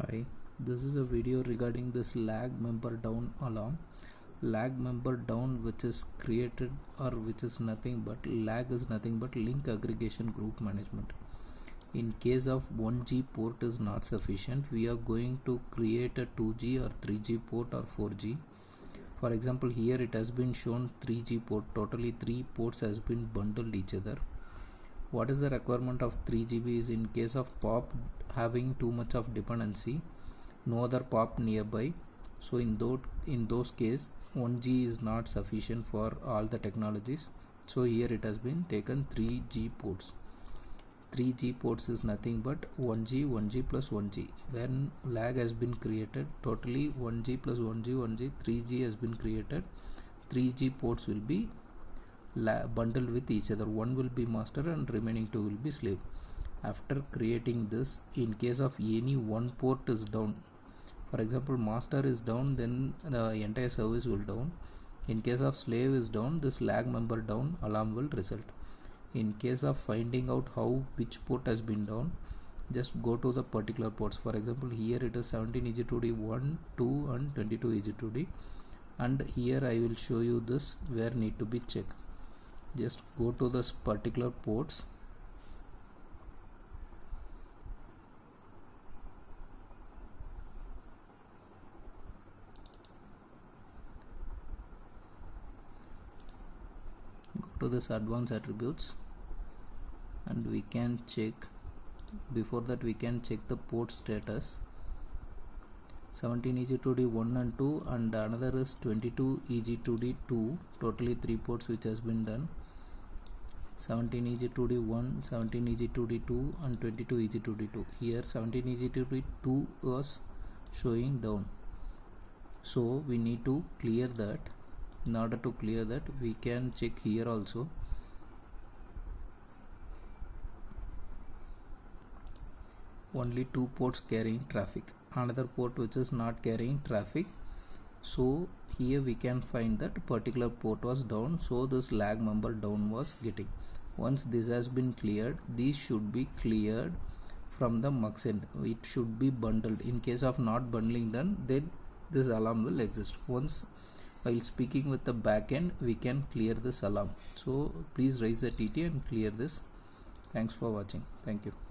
Hi, this is a video regarding this LagMember Down alarm. LagMember Down, which is created or which is nothing but lag is nothing but link aggregation group management. In case of 1G port is not sufficient, we are going to create a 2G or 3G port or 4G. For example, here it has been shown 3G port, totally 3 ports has been bundled each other. What is the requirement of 3GB is in case of POP having too much of dependency, no other POP nearby. So in those case 1G is not sufficient for all the technologies. So here it has been taken 3G ports. 3G ports is nothing but 1G, 1G plus 1G. When lag has been created, totally 1G plus 1G, 1G, 3G has been created. 3G ports will be bundled with each other. One will be master and remaining two will be slave. After creating this, in case of any one port is down, for example master is down, then the entire service will down. In case of slave is down, this LagMember Down alarm will result. In case of finding out how which port has been down, just go to the particular ports. For example, here it is 17 EG2D 1, 2 and 22 EG2D, and here I will show you this where need to be checked. Just go to this particular ports. Go to this advanced attributes and we can check. Before that we can check the port status. 17 EG2D 1 and 2 and another is 22 EG2D 2, totally 3 ports which has been done. 17 EG2D 1, 17 EG2D 2 and 22 EG2D 2. Here 17 EG2D 2 was showing down. So we need to clear that. In order to clear that, we can check here also. Only 2 ports carrying traffic, another port which is not carrying traffic. So here we can find that particular port was down, so this LagMember Down was getting. Once this has been cleared, these should be cleared from the mux end. It should be bundled. In case of not bundling done, then this alarm will exist. Once while speaking with the backend, we can clear this alarm. So please raise the TT and clear this. Thanks for watching. Thank you.